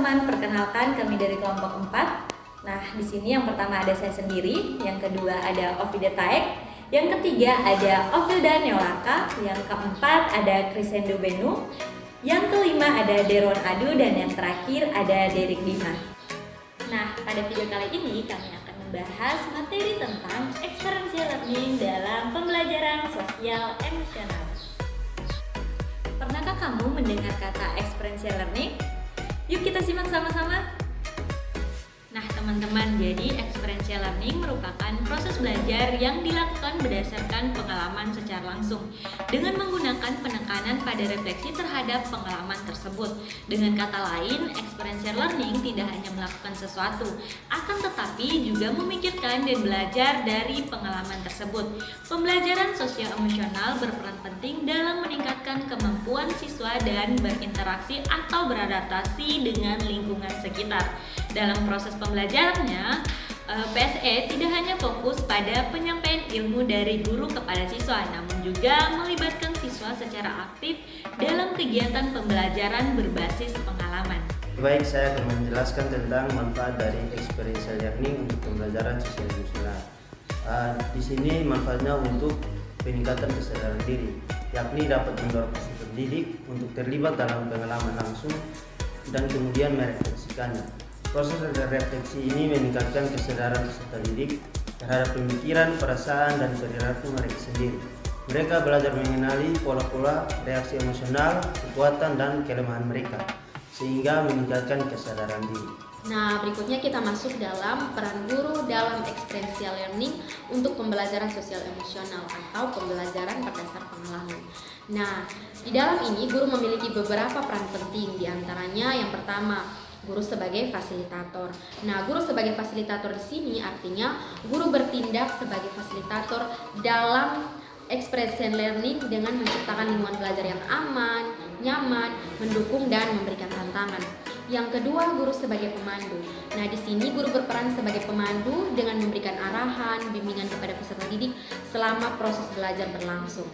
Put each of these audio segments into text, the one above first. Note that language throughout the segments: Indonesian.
teman-teman, perkenalkan kami dari kelompok 4. Nah, di sini yang pertama ada saya sendiri, yang kedua ada Ovida Taek, yang ketiga ada Ovilda Neolaka, yang keempat ada Crescendo Benu, yang kelima ada Deron Adu, dan yang terakhir ada Derek Dima. Nah, pada video kali ini kami akan membahas materi tentang experiential learning dalam pembelajaran sosial emosional. Pernahkah kamu mendengar kata experiential learning? Yuk kita simak sama-sama. Nah teman-teman, jadi experiential learning merupakan proses belajar yang dilakukan berdasarkan pengalaman secara langsung dengan menggunakan penekanan pada refleksi terhadap pengalaman tersebut. Dengan kata lain, experiential learning tidak hanya melakukan sesuatu, akan tetapi juga memikirkan dan belajar dari pengalaman tersebut. Pembelajaran sosial emosional berperan penting dalam meningkatkan kemampuan siswa dan berinteraksi atau beradaptasi dengan lingkungan sekitar. Dalam proses pembelajarannya, PSE tidak hanya fokus pada penyampaian ilmu dari guru kepada siswa, namun juga melibatkan siswa secara aktif dalam kegiatan pembelajaran berbasis pengalaman. Baik, saya akan menjelaskan tentang manfaat dari experiential learning untuk pembelajaran sosial emosional. Di sini manfaatnya untuk peningkatan kesadaran diri, yakni dapat mendorong peserta didik untuk terlibat dalam pengalaman langsung dan kemudian merefleksikannya. Proses refleksi ini meningkatkan kesadaran peserta didik terhadap pemikiran, perasaan, dan perilaku mereka sendiri. Mereka belajar mengenali pola-pola reaksi emosional, kekuatan, dan kelemahan mereka, sehingga meningkatkan kesadaran diri. Nah, berikutnya kita masuk dalam peran guru dalam experiential learning untuk pembelajaran sosial emosional atau pembelajaran berdasar pengalaman. Nah, di dalam ini guru memiliki beberapa peran penting, diantaranya yang pertama, guru sebagai fasilitator. Nah, guru sebagai fasilitator di sini artinya guru bertindak sebagai fasilitator dalam experiential learning dengan menciptakan lingkungan belajar yang aman, nyaman, mendukung dan memberikan tantangan. Yang kedua, guru sebagai pemandu. Nah, di sini guru berperan sebagai pemandu dengan memberikan arahan, bimbingan kepada peserta didik selama proses belajar berlangsung.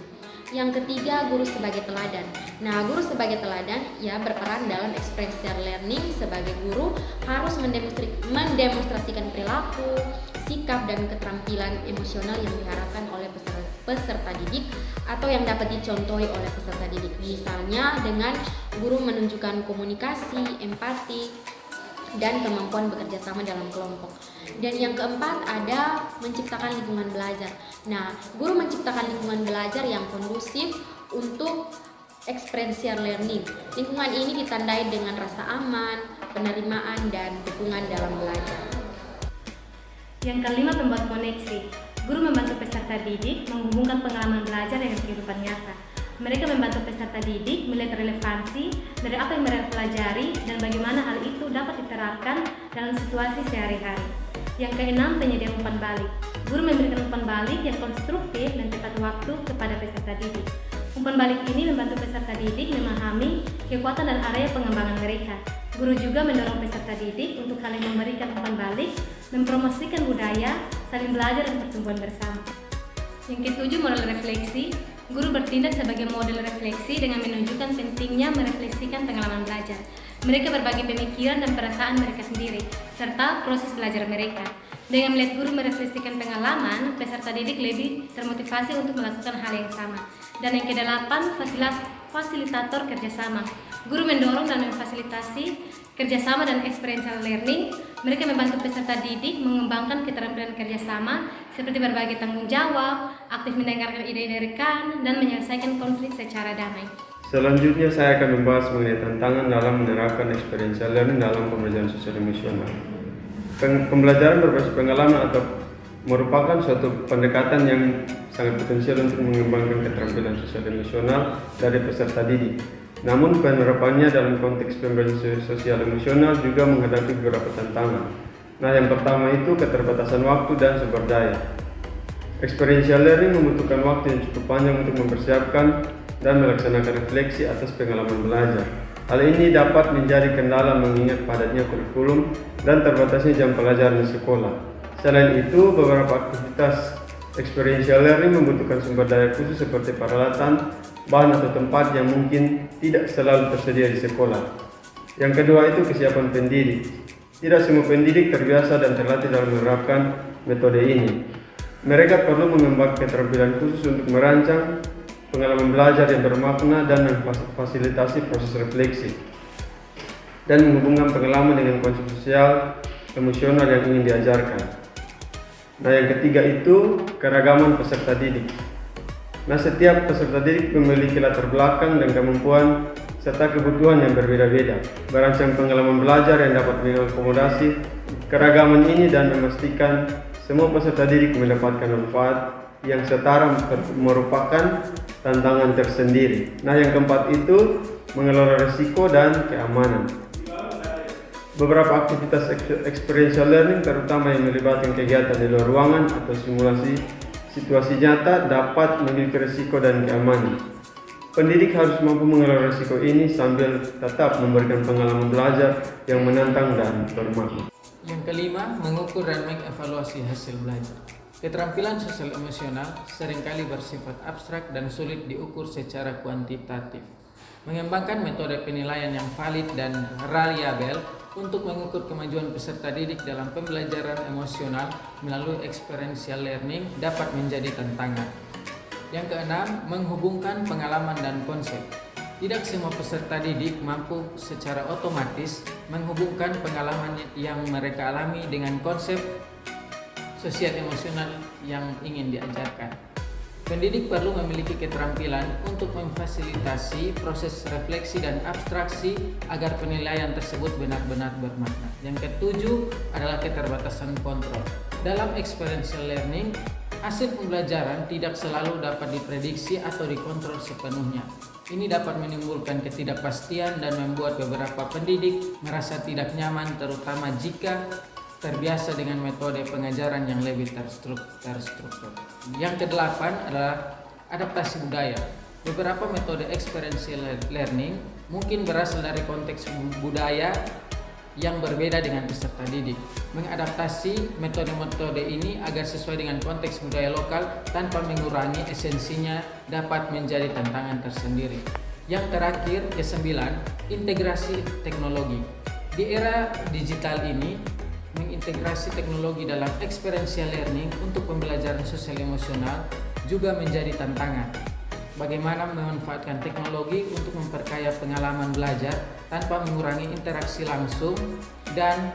Yang ketiga, guru sebagai teladan. Nah, guru sebagai teladan berperan dalam experiential learning sebagai guru harus mendemonstrasikan perilaku, sikap, dan keterampilan emosional yang diharapkan oleh peserta didik atau yang dapat dicontohi oleh peserta didik. Misalnya dengan guru menunjukkan komunikasi, empati, dan kemampuan bekerja sama dalam kelompok. Dan yang keempat ada menciptakan lingkungan belajar. Nah, guru menciptakan lingkungan belajar yang kondusif untuk experiential learning. Lingkungan ini ditandai dengan rasa aman, penerimaan, dan dukungan dalam belajar. Yang kelima, membuat koneksi. Guru membantu peserta didik menghubungkan pengalaman belajar dengan kehidupan nyata. Mereka membantu peserta didik melihat relevansi dari apa yang mereka pelajari dan bagaimana hal itu dapat diterapkan dalam situasi sehari-hari. Yang keenam, penyediaan umpan balik. Guru memberikan umpan balik yang konstruktif dan tepat waktu kepada peserta didik. Umpan balik ini membantu peserta didik memahami kekuatan dan area pengembangan mereka. Guru juga mendorong peserta didik untuk saling memberikan umpan balik, mempromosikan budaya, saling belajar dan pertumbuhan bersama. Yang ketujuh, model refleksi. Guru bertindak sebagai model refleksi dengan menunjukkan pentingnya merefleksikan pengalaman belajar. Mereka berbagi pemikiran dan perasaan mereka sendiri, serta proses belajar mereka. Dengan melihat guru merefleksikan pengalaman, peserta didik lebih termotivasi untuk melakukan hal yang sama. Dan yang kedelapan, fasilitator kerjasama. Guru mendorong dan memfasilitasi kerjasama dan experiential learning. Mereka membantu peserta didik mengembangkan keterampilan kerjasama seperti berbagi tanggung jawab, aktif mendengarkan ide-ide rekan, dan menyelesaikan konflik secara damai. Selanjutnya saya akan membahas mengenai tantangan dalam menerapkan experiential learning dalam pembelajaran sosial emosional. Pembelajaran berbasis pengalaman atau merupakan suatu pendekatan yang sangat potensial untuk mengembangkan keterampilan sosial emosional dari peserta didik. Namun penerapannya dalam konteks pembelajaran sosial emosional juga menghadapi beberapa tantangan. Nah, yang pertama itu keterbatasan waktu dan sumber daya. Experiential learning membutuhkan waktu yang cukup panjang untuk mempersiapkan dan melaksanakan refleksi atas pengalaman belajar. Hal ini dapat menjadi kendala mengingat padatnya kurikulum dan terbatasnya jam pelajaran di sekolah. Selain itu, beberapa aktivitas experiential learning membutuhkan sumber daya khusus seperti peralatan, bahan atau tempat yang mungkin tidak selalu tersedia di sekolah. Yang kedua itu kesiapan pendidik. Tidak semua pendidik terbiasa dan terlatih dalam menerapkan metode ini. Mereka perlu mengembangkan keterampilan khusus untuk merancang pengalaman belajar yang bermakna dan memfasilitasi proses refleksi dan menghubungkan pengalaman dengan konsep sosial emosional yang ingin diajarkan. Nah, yang ketiga itu keragaman peserta didik. Nah, setiap peserta didik memiliki latar belakang dan kemampuan serta kebutuhan yang berbeda-beda. Merancang pengalaman belajar yang dapat mengakomodasi keragaman ini dan memastikan semua peserta didik mendapatkan manfaat yang setara merupakan tantangan tersendiri. Nah, yang keempat itu mengelola risiko dan keamanan. Beberapa aktivitas experiential learning terutama yang melibatkan kegiatan di luar ruangan atau simulasi situasi nyata dapat memiliki risiko dan keamanan. Pendidik harus mampu mengelola risiko ini sambil tetap memberikan pengalaman belajar yang menantang dan bermakna. Yang kelima, mengukur dan mengevaluasi hasil belajar. Keterampilan sosial emosional seringkali bersifat abstrak dan sulit diukur secara kuantitatif. Mengembangkan metode penilaian yang valid dan reliable untuk mengukur kemajuan peserta didik dalam pembelajaran emosional melalui experiential learning dapat menjadi tantangan. Yang keenam, menghubungkan pengalaman dan konsep. Tidak semua peserta didik mampu secara otomatis menghubungkan pengalaman yang mereka alami dengan konsep sosial emosional yang ingin diajarkan. Pendidik perlu memiliki keterampilan untuk memfasilitasi proses refleksi dan abstraksi agar penilaian tersebut benar-benar bermakna. Yang ketujuh adalah keterbatasan kontrol. Dalam experiential learning, hasil pembelajaran tidak selalu dapat diprediksi atau dikontrol sepenuhnya. Ini dapat menimbulkan ketidakpastian dan membuat beberapa pendidik merasa tidak nyaman, terutama jika terbiasa dengan metode pengajaran yang lebih terstruktur. Yang kedelapan adalah adaptasi budaya. Beberapa metode experiential learning mungkin berasal dari konteks budaya yang berbeda dengan peserta didik. Mengadaptasi metode-metode ini agar sesuai dengan konteks budaya lokal tanpa mengurangi esensinya dapat menjadi tantangan tersendiri. Yang terakhir, kesembilan, integrasi teknologi. Di era digital ini, mengintegrasi teknologi dalam experiential learning untuk pembelajaran sosial emosional juga menjadi tantangan. Bagaimana memanfaatkan teknologi untuk memperkaya pengalaman belajar tanpa mengurangi interaksi langsung dan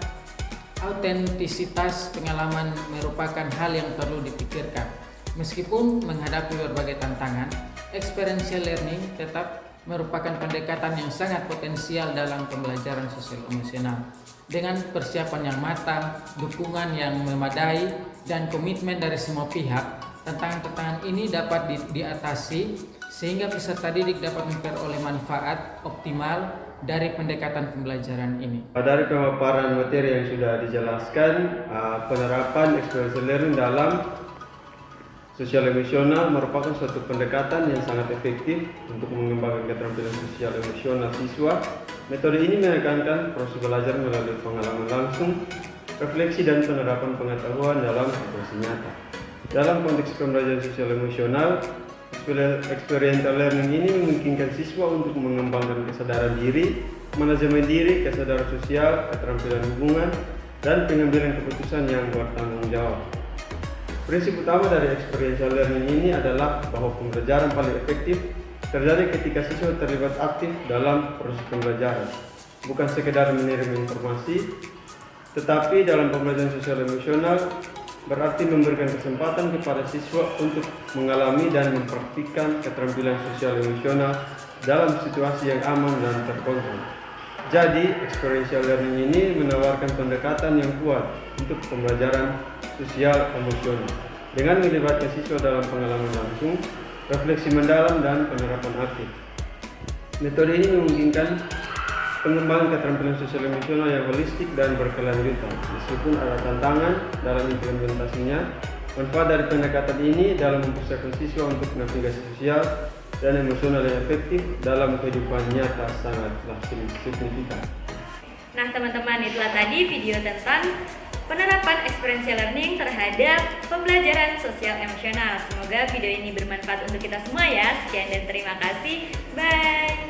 autentisitas pengalaman merupakan hal yang perlu dipikirkan. Meskipun menghadapi berbagai tantangan, experiential learning tetap merupakan pendekatan yang sangat potensial dalam pembelajaran sosial emosional. Dengan persiapan yang matang, dukungan yang memadai, dan komitmen dari semua pihak, tantangan-tantangan ini dapat diatasi sehingga peserta didik dapat memperoleh manfaat optimal dari pendekatan pembelajaran ini. Dari pemaparan materi yang sudah dijelaskan, penerapan experiential learning dalam sosial emosional merupakan suatu pendekatan yang sangat efektif untuk mengembangkan keterampilan sosial emosional siswa. Metode ini menekankan proses belajar melalui pengalaman langsung, refleksi dan penerapan pengetahuan dalam situasi nyata. Dalam konteks pembelajaran sosial emosional, experiential learning ini memungkinkan siswa untuk mengembangkan kesadaran diri, manajemen diri, kesadaran sosial, keterampilan hubungan, dan pengambilan keputusan yang bertanggung jawab. Prinsip utama dari experiential learning ini adalah bahwa pembelajaran paling efektif terjadi ketika siswa terlibat aktif dalam proses pembelajaran, bukan sekedar menerima informasi, tetapi dalam pembelajaran sosial emosional berarti memberikan kesempatan kepada siswa untuk mengalami dan mempraktikkan keterampilan sosial emosional dalam situasi yang aman dan terkontrol. Jadi, experiential learning ini menawarkan pendekatan yang kuat untuk pembelajaran sosial emosional dengan melibatkan siswa dalam pengalaman langsung, refleksi mendalam, dan penerapan aktif. Metode ini memungkinkan pengembangan keterampilan sosial emosional yang holistik dan berkelanjutan. Meskipun ada tantangan dalam implementasinya, manfaat dari pendekatan ini dalam mempersiapkan siswa untuk navigasi sosial dan emosional yang efektif dalam kehidupan nyata sangatlah signifikan. Nah teman-teman, itulah tadi video tentang penerapan experiential learning terhadap pembelajaran sosial emosional. Semoga video ini bermanfaat untuk kita semua ya. Sekian dan terima kasih. Bye.